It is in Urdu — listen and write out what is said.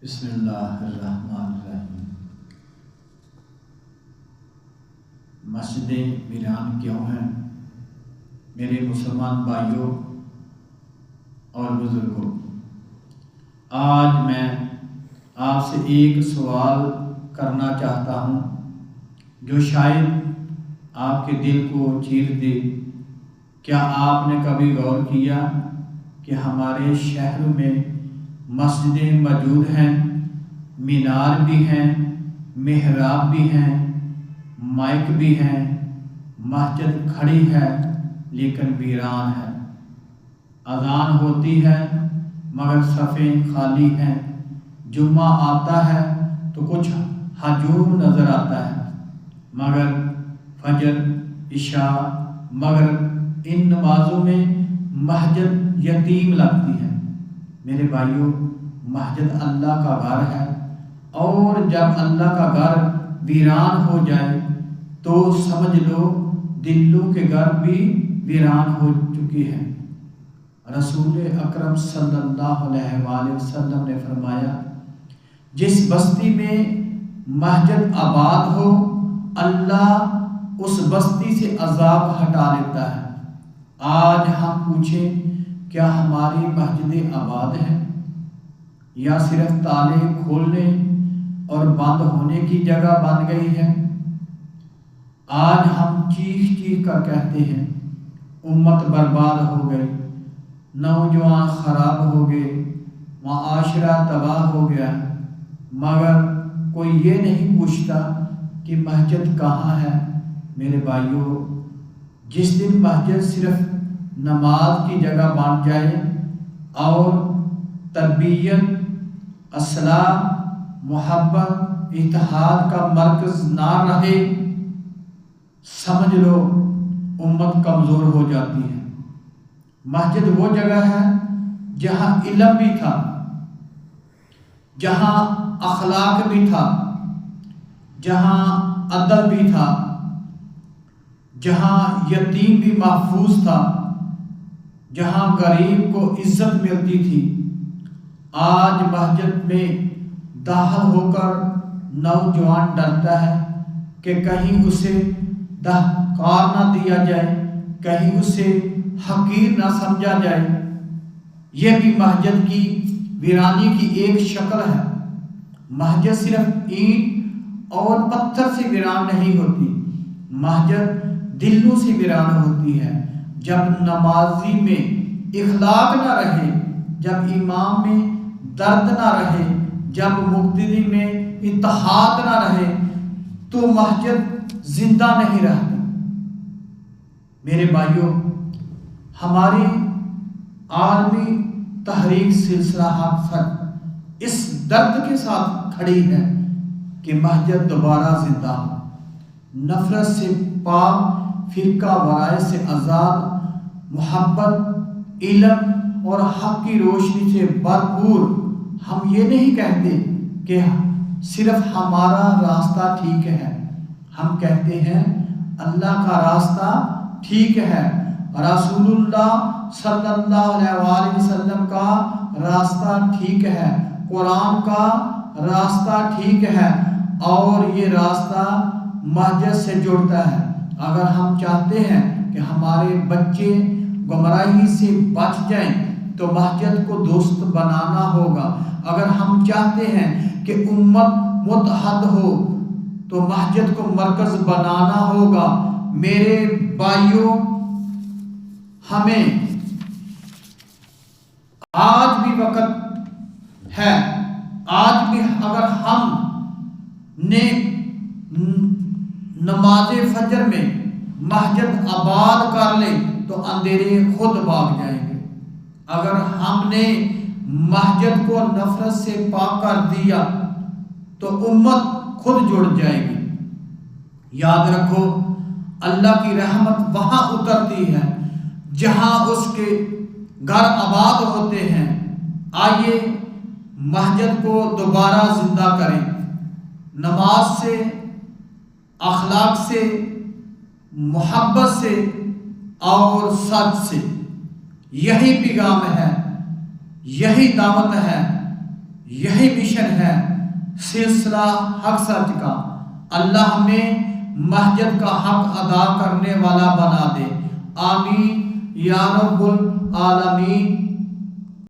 بسم اللہ الرحمن الرحیم۔ مسجدیں ویران کیوں ہیں؟ میرے مسلمان بھائیوں اور بزرگوں، آج میں آپ سے ایک سوال کرنا چاہتا ہوں جو شاید آپ کے دل کو چیر دے۔ کیا آپ نے کبھی غور کیا کہ ہمارے شہر میں مسجدیں موجود ہیں، مینار بھی ہیں، محراب بھی ہیں، مائک بھی ہیں، مسجد کھڑی ہے لیکن ویران ہے، اذان ہوتی ہے مگر صفیں خالی ہیں، جمعہ آتا ہے تو کچھ ہجوم نظر آتا ہے، مگر فجر، عشاء، مغرب ان نمازوں میں مسجد یتیم لگتی ہے۔ میرے بھائیوں، مسجد اللہ کا گھر ہے، اور جب اللہ کا گھر ویران ہو جائے تو سمجھ لو دلوں کے گھر بھی ویران ہو چکی ہیں۔ رسول اکرم صلی اللہ علیہ وآلہ وسلم نے فرمایا، جس بستی میں مسجد آباد ہو اللہ اس بستی سے عذاب ہٹا لیتا ہے۔ آج ہم پوچھیں، کیا ہماری مسجدیں آباد ہیں یا صرف تالے کھولنے اور بند ہونے کی جگہ بن گئی ہے؟ آج ہم چیخ چیخ کر کہتے ہیں امت برباد ہو گئی، نوجوان خراب ہو گئے، معاشرہ تباہ ہو گیا، مگر کوئی یہ نہیں پوچھتا کہ مسجد کہاں ہے۔ میرے بھائیوں، جس دن مسجد صرف نماز کی جگہ بن جائے اور تربیت، اصلاح، محبت، اتحاد کا مرکز نہ رہے، سمجھ لو امت کمزور ہو جاتی ہے۔ مسجد وہ جگہ ہے جہاں علم بھی تھا، جہاں اخلاق بھی تھا، جہاں ادب بھی تھا، جہاں یتیم بھی محفوظ تھا، جہاں غریب کو عزت ملتی تھی۔ آج مسجد میں داخل ہو کر نوجوان ڈرتا ہے کہ کہیں اسے دہکار نہ دیا جائے، کہیں اسے حقیر نہ سمجھا جائے۔ یہ بھی مسجد کی ویرانی کی ایک شکل ہے۔ مسجد صرف اینٹ اور پتھر سے ویران نہیں ہوتی، مسجد دلوں سے ویران ہوتی ہے۔ جب نمازی میں اخلاق نہ رہے، جب امام میں درد نہ رہے، جب مقتدی میں اتحاد نہ رہے تو مسجد زندہ نہیں رہتی۔ میرے بھائیوں، ہماری عالمی تحریک سلسلہ حق سچ اس درد کے ساتھ کھڑی ہے کہ مسجد دوبارہ زندہ ہو، نفرت سے پاک، فرقہ وارائے سے آزاد، محبت، علم اور حق کی روشنی سے بھرپور۔ ہم یہ نہیں کہتے کہ صرف ہمارا راستہ ٹھیک ہے، ہم کہتے ہیں اللہ کا راستہ ٹھیک ہے، رسول اللہ صلی اللہ علیہ وآلہ وسلم کا راستہ ٹھیک ہے، قرآن کا راستہ ٹھیک ہے، اور یہ راستہ مسجد سے جڑتا ہے۔ اگر ہم چاہتے ہیں کہ ہمارے بچے گمراہی سے بچ جائیں تو مسجد کو دوست بنانا ہوگا۔ اگر ہم چاہتے ہیں کہ امت متحد ہو تو مسجد کو مرکز بنانا ہوگا۔ میرے بھائیوں، ہمیں آج بھی وقت ہے، آج بھی اگر ہم نے نماز فجر میں مسجد آباد کر لیں تو اندھیرے خود بھاگ جائیں گے۔ اگر ہم نے مسجد کو نفرت سے پاک کر دیا تو امت خود جڑ جائے گی۔ یاد رکھو، اللہ کی رحمت وہاں اترتی ہے جہاں اس کے گھر آباد ہوتے ہیں۔ آئیے مسجد کو دوبارہ زندہ کریں، نماز سے، اخلاق سے، محبت سے اور سچ سے۔ یہی پیغام ہے، یہی دعوت ہے، یہی مشن ہے سلسلہ حق سچ کا۔ اللہ ہمیں مسجد کا حق ادا کرنے والا بنا دے، آمین یا رب العالمین۔